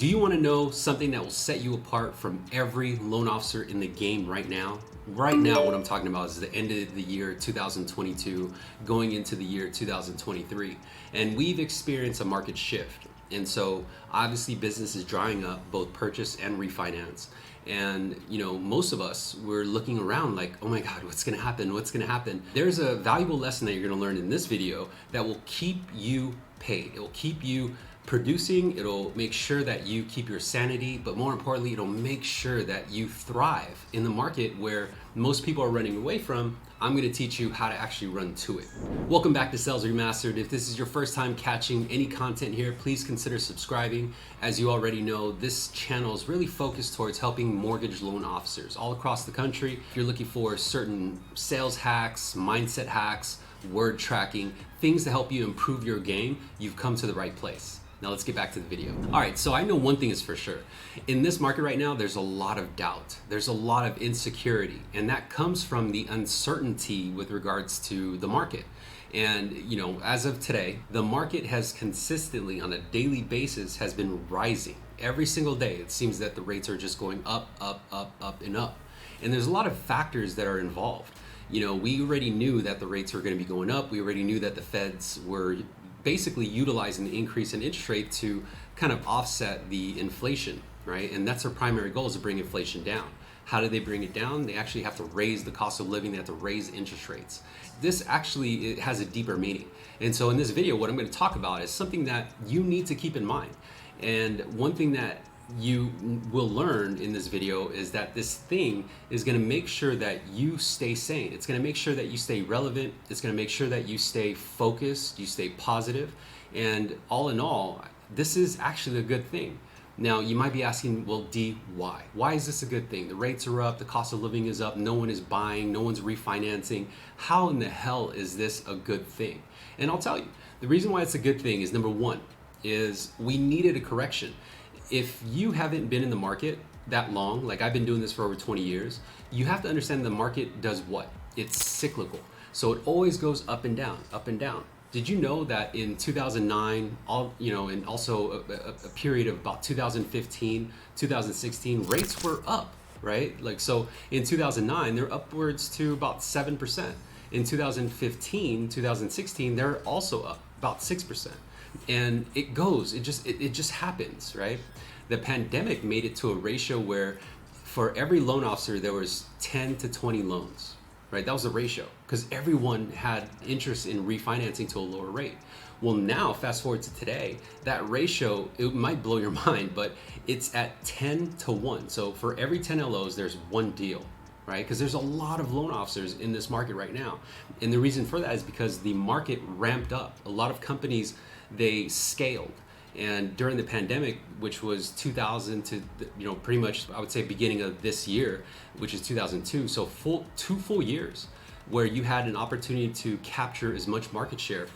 Do you want to know something that will set you apart from every loan officer in the game right now? Right now, what I'm talking about is the end of the year 2022, going into the year 2023. And we've experienced a market shift. And so obviously business is drying up, both purchase and refinance. And most of us, we're looking around like, oh my God, what's gonna happen? What's gonna happen? There's a valuable lesson that you're gonna learn in this video that will keep you paid. It will keep you producing, it'll make sure that you keep your sanity, but more importantly, it'll make sure that you thrive in the market where most people are running away from. I'm going to teach you how to actually run to it. Welcome back to Sales Remastered. If this is your first time catching any content here, please consider subscribing. As you already know, this channel is really focused towards helping mortgage loan officers all across the country. If you're looking for certain sales hacks, mindset hacks, word tracking, things to help you improve your game, you've come to the right place. Now let's get back to the video. All right, so I know one thing is for sure. In this market right now, there's a lot of doubt. There's a lot of insecurity, and that comes from the uncertainty with regards to the market. And as of today, the market has consistently on a daily basis has been rising. Every single day, it seems that the rates are just going up, up, up, up, and up. And there's a lot of factors that are involved. We already knew that the rates were going to be going up. We already knew that the feds were basically utilizing the increase in interest rate to kind of offset the inflation, right? And that's their primary goal, is to bring inflation down. How do they bring it down? They actually have to raise the cost of living. They have to raise interest rates. This actually, it has a deeper meaning. And so in this video, what I'm going to talk about is something that you need to keep in mind. And one thing that you will learn in this video is that this thing is going to make sure that you stay sane. It's going to make sure that you stay relevant. It's going to make sure that you stay focused, you stay positive. And all in all, this is actually a good thing. Now, you might be asking, well, D, why? Why is this a good thing? The rates are up, the cost of living is up, no one is buying, no one's refinancing. How in the hell is this a good thing? And I'll tell you, the reason why it's a good thing is, number one, is we needed a correction. If you haven't been in the market that long, like I've been doing this for over 20 years, you have to understand the market does what? It's cyclical. So it always goes up and down, up and down. Did you know that in 2009, and also a period of about 2015, 2016, rates were up, right? Like, so in 2009, they're upwards to about 7%. In 2015, 2016, they're also up about 6%. And it goes, it just happens, right? The pandemic made it to a ratio where for every loan officer, there was 10 to 20 loans, right? That was the ratio because everyone had interest in refinancing to a lower rate. Well, now fast forward to today, that ratio, it might blow your mind, but it's at 10 to 1. So for every 10 LOs, there's one deal, right? Because there's a lot of loan officers in this market right now. And the reason for that is because the market ramped up. A lot of companies, they scaled. And during the pandemic, which was 2000 to, pretty much, I would say beginning of this year, which is 2002. So two full years where you had an opportunity to capture as much market share.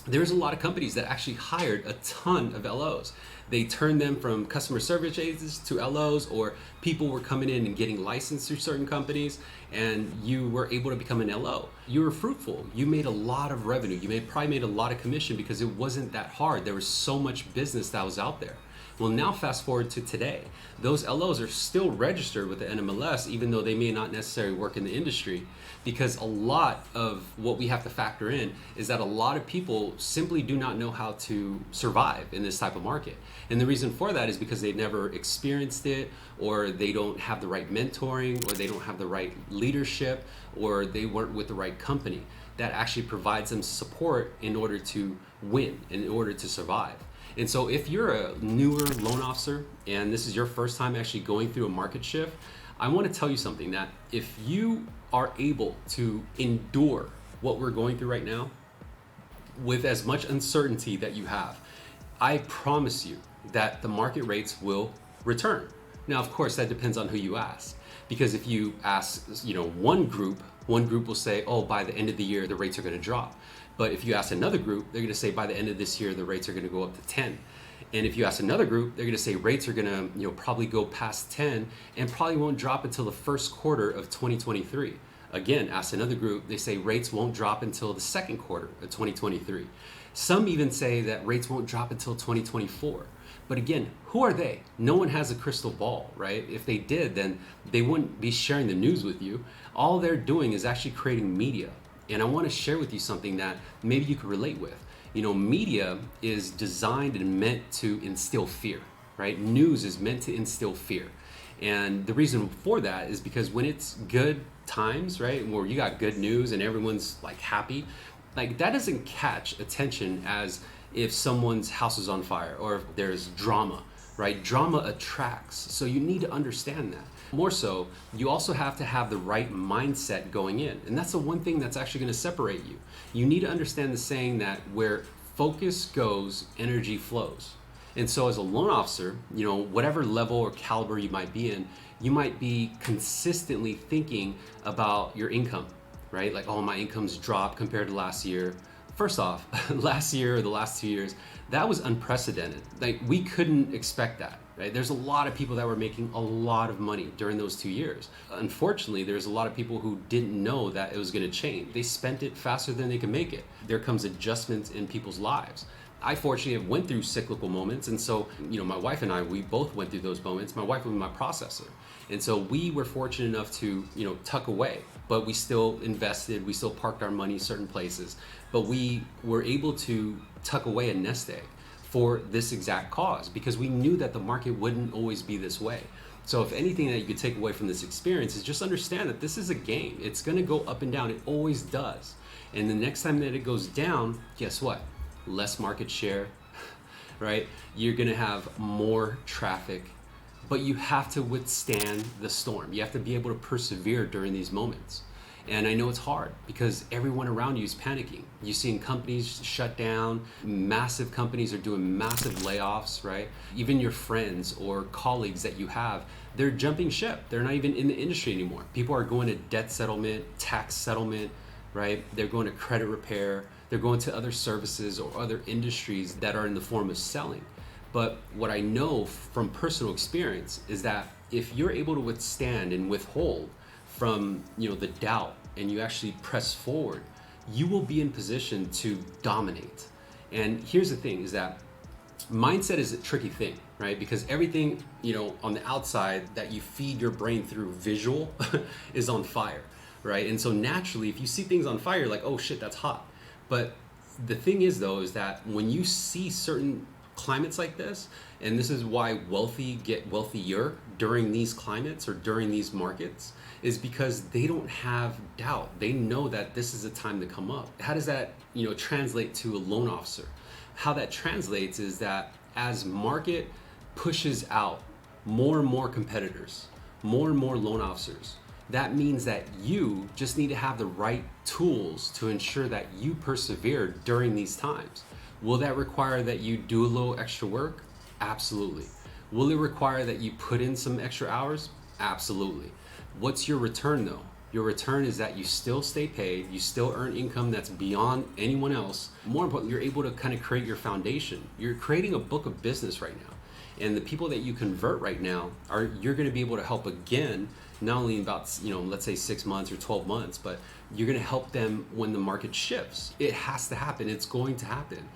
There's a lot of companies that actually hired a ton of LOs. They turned them from customer service agents to LOs, or people were coming in and getting licensed through certain companies, and you were able to become an LO. You were fruitful. You made a lot of revenue. You probably made a lot of commission because it wasn't that hard. There was so much business that was out there. Well, now fast forward to today. Those LOs are still registered with the NMLS, even though they may not necessarily work in the industry, because a lot of what we have to factor in is that a lot of people simply do not know how to survive in this type of market. And the reason for that is because they've never experienced it, or they don't have the right mentoring, or they don't have the right leadership, or they weren't with the right company that actually provides them support in order to win, in order to survive. And so if you're a newer loan officer and this is your first time actually going through a market shift, I want to tell you something, that if you are able to endure what we're going through right now with as much uncertainty that you have, I promise you that the market rates will return. Now, of course, that depends on who you ask, because if you ask, one group will say, oh, by the end of the year, the rates are going to drop. But if you ask another group, they're going to say by the end of this year, the rates are going to go up to 10. And if you ask another group, they're going to say rates are going to probably go past 10 and probably won't drop until the first quarter of 2023. Again, ask another group, they say rates won't drop until the second quarter of 2023. Some even say that rates won't drop until 2024. But again, who are they? No one has a crystal ball, right? If they did, then they wouldn't be sharing the news with you. All they're doing is actually creating media. And I want to share with you something that maybe you could relate with. Media is designed and meant to instill fear, right? News is meant to instill fear. And the reason for that is because when it's good times, right, where you got good news and everyone's like happy, like that doesn't catch attention as if someone's house is on fire or if there's drama, right? Drama attracts. So you need to understand that. More so, you also have to have the right mindset going in. And that's the one thing that's actually going to separate you. You need to understand the saying that where focus goes, energy flows. And so as a loan officer, whatever level or caliber you might be in, you might be consistently thinking about your income, right? Like, oh, my income's dropped compared to last year. First off, last year or the last 2 years, that was unprecedented. Like, we couldn't expect that, right? There's a lot of people that were making a lot of money during those 2 years. Unfortunately, there's a lot of people who didn't know that it was going to change. They spent it faster than they could make it. There comes adjustments in people's lives. I fortunately have went through cyclical moments, and so my wife and I, we both went through those moments. My wife was my processor, and so we were fortunate enough to tuck away, but we still invested, we still parked our money certain places, but we were able to tuck away a nest egg for this exact cause because we knew that the market wouldn't always be this way. So if anything that you could take away from this experience is just understand that this is a game. It's going to go up and down. It always does. And the next time that it goes down, guess what? Less market share, right? You're gonna have more traffic, but you have to withstand the storm. You have to be able to persevere during these moments. And I know it's hard because everyone around you is panicking. You're seeing companies shut down, massive companies are doing massive layoffs, right? Even your friends or colleagues that you have, they're jumping ship. They're not even in the industry anymore. People are going to debt settlement, tax settlement, right? They're going to credit repair. They're going to other services or other industries that are in the form of selling. But what I know from personal experience is that if you're able to withstand and withhold from the doubt and you actually press forward, you will be in position to dominate. And here's the thing is that mindset is a tricky thing, right? Because everything on the outside that you feed your brain through visual is on fire, right? And so naturally, if you see things on fire, you're like, oh shit, that's hot. But the thing is though, is that when you see certain climates like this, and this is why wealthy get wealthier during these climates or during these markets, is because they don't have doubt. They know that this is a time to come up. How does that translate to a loan officer? How that translates is that as market pushes out more and more competitors, more and more loan officers, that means that you just need to have the right tools to ensure that you persevere during these times. Will that require that you do a little extra work? Absolutely. Will it require that you put in some extra hours? Absolutely. What's your return though? Your return is that you still stay paid, you still earn income that's beyond anyone else. More importantly, you're able to kind of create your foundation. You're creating a book of business right now. And the people that you convert right now you're going to be able to help again, not only about, let's say 6 months or 12 months, but you're going to help them when the market shifts. It has to happen. It's going to happen.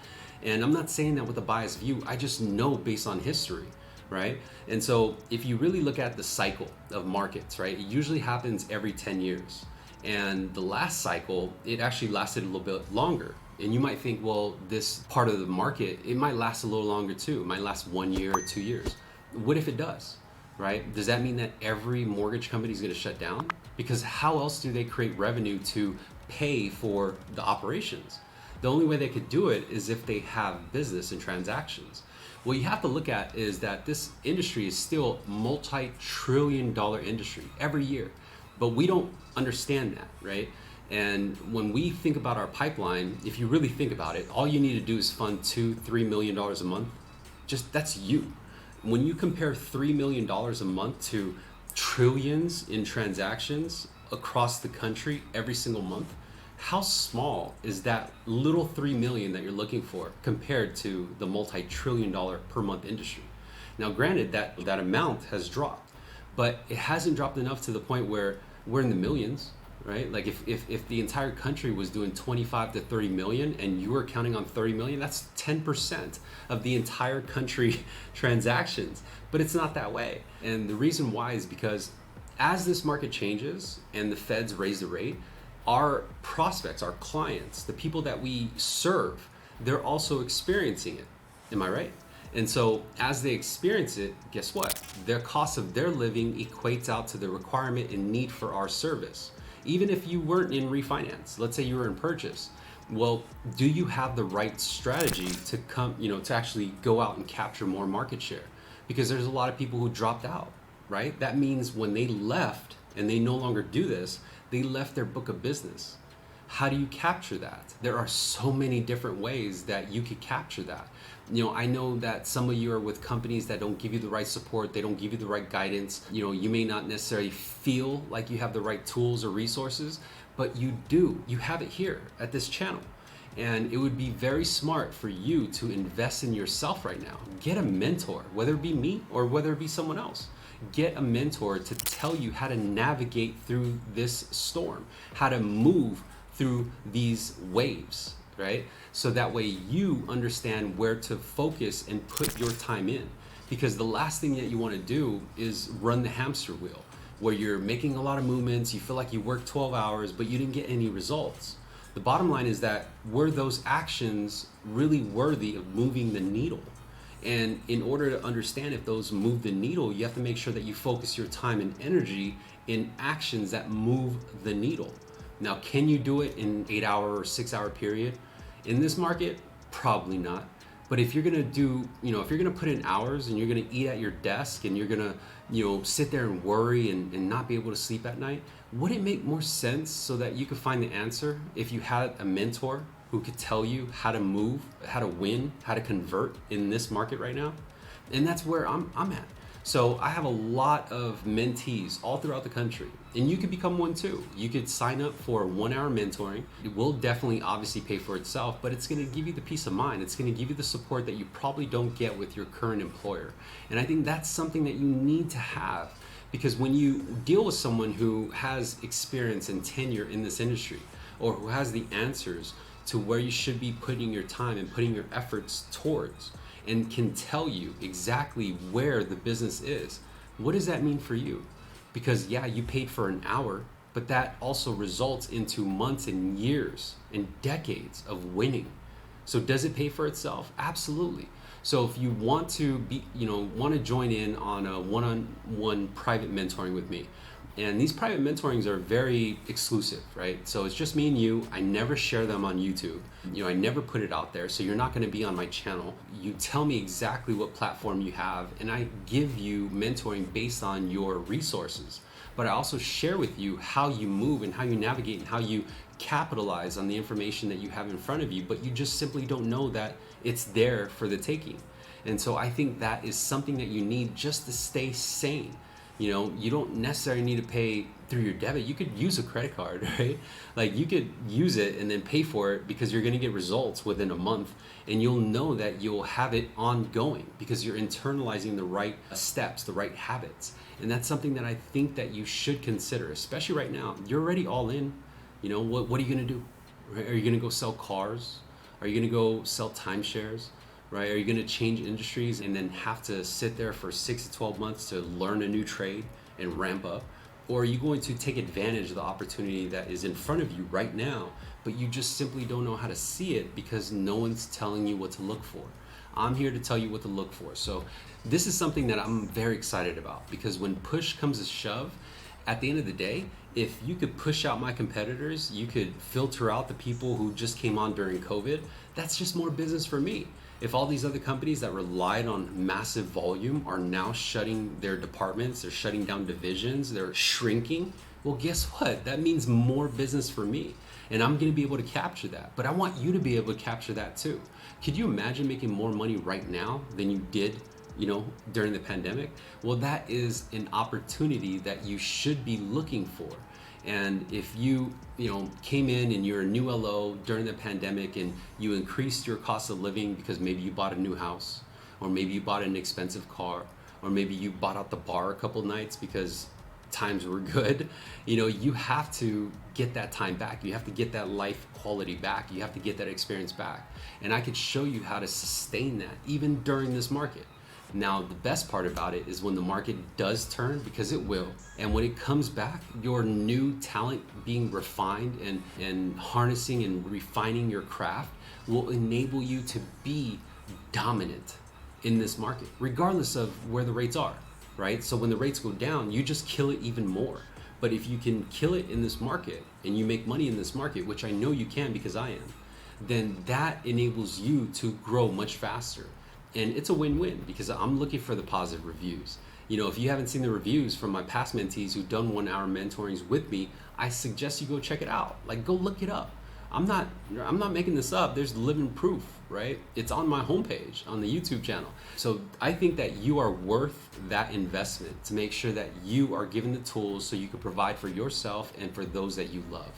And I'm not saying that with a biased view. I just know based on history, right? And so if you really look at the cycle of markets, right, it usually happens every 10 years. And the last cycle, it actually lasted a little bit longer. And you might think, well, this part of the market, it might last a little longer too. It might last 1 year or 2 years. What if it does, right? Does that mean that every mortgage company is going to shut down? Because how else do they create revenue to pay for the operations? The only way they could do it is if they have business and transactions. What you have to look at is that this industry is still multi-trillion-dollar industry every year, but we don't understand that, right? And when we think about our pipeline, if you really think about it, all you need to do is fund $2-3 million a month. Just that's you. When you compare $3 million a month to trillions in transactions across the country every single month, how small is that little 3 million that you're looking for compared to the multi-trillion-dollar per month industry? Now, granted, that amount has dropped, but it hasn't dropped enough to the point where we're in the millions. right? Like if the entire country was doing 25 to 30 million and you were counting on 30 million, that's 10% of the entire country transactions. But it's not that way. And the reason why is because as this market changes and the feds raise the rate, our prospects, our clients, the people that we serve, they're also experiencing it. Am I right? And so as they experience it, guess what? Their cost of their living equates out to the requirement and need for our service. Even if you weren't in refinance, let's say you were in purchase. Well, do you have the right strategy to come, to actually go out and capture more market share? Because there's a lot of people who dropped out, right? That means when they left and they no longer do this, they left their book of business. How do you capture that? There are so many different ways that you could capture that. I know that some of you are with companies that don't give you the right support, they don't give you the right guidance. You may not necessarily feel like you have the right tools or resources, but you do. You have it here at this channel. And it would be very smart for you to invest in yourself right now. Get a mentor, whether it be me or whether it be someone else. Get a mentor to tell you how to navigate through this storm, how to move through these waves, right? So that way you understand where to focus and put your time in. Because the last thing that you want to do is run the hamster wheel, where you're making a lot of movements, you feel like you worked 12 hours, but you didn't get any results. The bottom line is that were those actions really worthy of moving the needle? And in order to understand if those move the needle, you have to make sure that you focus your time and energy in actions that move the needle. Now, can you do it in an 8-hour or 6-hour period? In this market, probably not. But if you're gonna do, if you're gonna put in hours and you're gonna eat at your desk and you're gonna, sit there and worry and not be able to sleep at night, would it make more sense so that you could find the answer if you had a mentor who could tell you how to move, how to win, how to convert in this market right now? And that's where I'm at. So I have a lot of mentees all throughout the country, and you could become one too. You could sign up for 1-hour mentoring. It will definitely obviously pay for itself, but it's gonna give you the peace of mind. It's gonna give you the support that you probably don't get with your current employer. And I think that's something that you need to have, because when you deal with someone who has experience and tenure in this industry, or who has the answers to where you should be putting your time and putting your efforts towards, and can tell you exactly where the business is, what does that mean for you? Because yeah, you paid for an hour, but that also results into months and years and decades of winning. So does it pay for itself? Absolutely. So if you want to be, want to join in on a one-on-one private mentoring with me, and these private mentorings are very exclusive, right? So it's just me and you. I never share them on YouTube. I never put it out there. So you're not going to be on my channel. You tell me exactly what platform you have, and I give you mentoring based on your resources. But I also share with you how you move and how you navigate and how you capitalize on the information that you have in front of you, but you just simply don't know that it's there for the taking. And so I think that is something that you need just to stay sane. You don't necessarily need to pay through your debit. You could use a credit card, right? Like you could use it and then pay for it, because you're going to get results within a month, and you'll know that you'll have it ongoing because you're internalizing the right steps, the right habits. And that's something that I think that you should consider, especially right now. You're already all in. What are you going to do? Right? Are you going to go sell cars? Are you going to go sell timeshares? Right? Are you going to change industries and then have to sit there for 6 to 12 months to learn a new trade and ramp up? Or are you going to take advantage of the opportunity that is in front of you right now, but you just simply don't know how to see it because no one's telling you what to look for? I'm here to tell you what to look for. So this is something that I'm very excited about, because when push comes to shove, at the end of the day, if you could push out my competitors, you could filter out the people who just came on during COVID, that's just more business for me. If all these other companies that relied on massive volume are now shutting their departments, they're shutting down divisions, they're shrinking, well, guess what? That means more business for me. And I'm going to be able to capture that. But I want you to be able to capture that too. Could you imagine making more money right now than you did, during the pandemic? Well, that is an opportunity that you should be looking for. And if you came in and you're a new LO during the pandemic and you increased your cost of living because maybe you bought a new house, or maybe you bought an expensive car, or maybe you bought out the bar a couple nights because times were good, you have to get that time back. You have to get that life quality back. You have to get that experience back. And I could show you how to sustain that even during this market. Now, the best part about it is when the market does turn, because it will, and when it comes back, your new talent being refined and harnessing and refining your craft will enable you to be dominant in this market, regardless of where the rates are, right? So when the rates go down, you just kill it even more. But if you can kill it in this market and you make money in this market, which I know you can because I am, then that enables you to grow much faster. And it's a win-win because I'm looking for the positive reviews. If you haven't seen the reviews from my past mentees who've done 1 hour mentorings with me, I suggest you go check it out. Like, go look it up. I'm not making this up. There's living proof, right? It's on my homepage on the YouTube channel. So I think that you are worth that investment to make sure that you are given the tools so you can provide for yourself and for those that you love.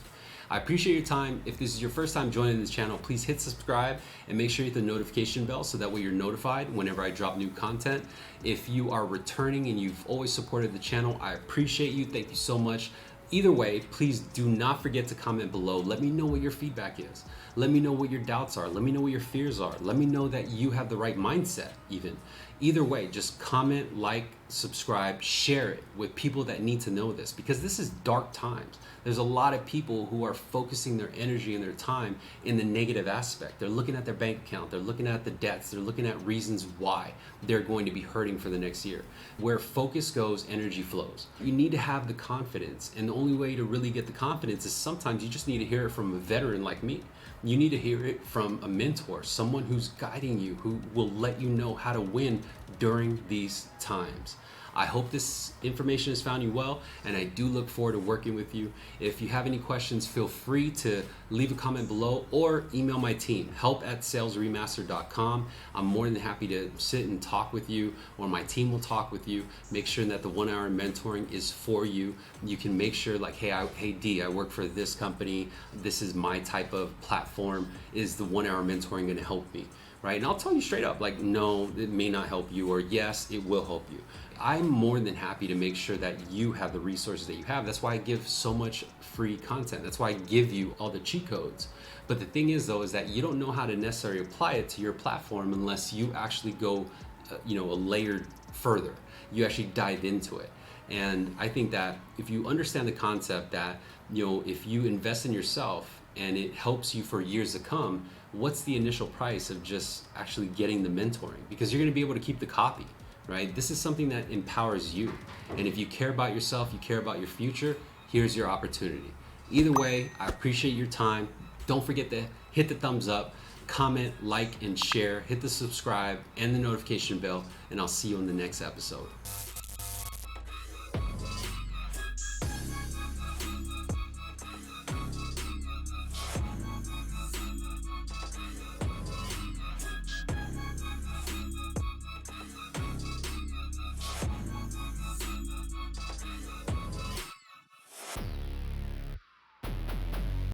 I appreciate your time. If this is your first time joining this channel, please hit subscribe and make sure you hit the notification bell so that way you're notified whenever I drop new content. If you are returning and you've always supported the channel, I appreciate you. Thank you so much. Either way, please do not forget to comment below. Let me know what your feedback is. Let me know what your doubts are. Let me know what your fears are. Let me know that you have the right mindset even. Either way, just comment, like, subscribe, share it with people that need to know this, because this is dark times. There's a lot of people who are focusing their energy and their time in the negative aspect. They're looking at their bank account, they're looking at the debts, they're looking at reasons why they're going to be hurting for the next year. Where focus goes, energy flows. You need to have the confidence, and the only way to really get the confidence is sometimes you just need to hear it from a veteran like me. You need to hear it from a mentor, someone who's guiding you, who will let you know how to win during these times. I hope this information has found you well, and I do look forward to working with you. If you have any questions, feel free to leave a comment below or email my team, help@salesremastered.com. I'm more than happy to sit and talk with you, or my team will talk with you, make sure that the 1 hour mentoring is for you. You can make sure like, hey D, I work for this company. This is my type of platform. Is the 1 hour mentoring gonna help me? Right? And I'll tell you straight up, like, no, it may not help you, or yes, it will help you. I'm more than happy to make sure that you have the resources that you have. That's why I give so much free content. That's why I give you all the cheat codes. But the thing is though, is that you don't know how to necessarily apply it to your platform unless you actually go, a layer further. You actually dive into it. And I think that if you understand the concept that, if you invest in yourself and it helps you for years to come, what's the initial price of just actually getting the mentoring? Because you're going to be able to keep the copy, right? This is something that empowers you. And if you care about yourself, you care about your future, here's your opportunity. Either way, I appreciate your time. Don't forget to hit the thumbs up, comment, like, and share. Hit the subscribe and the notification bell, and I'll see you in the next episode.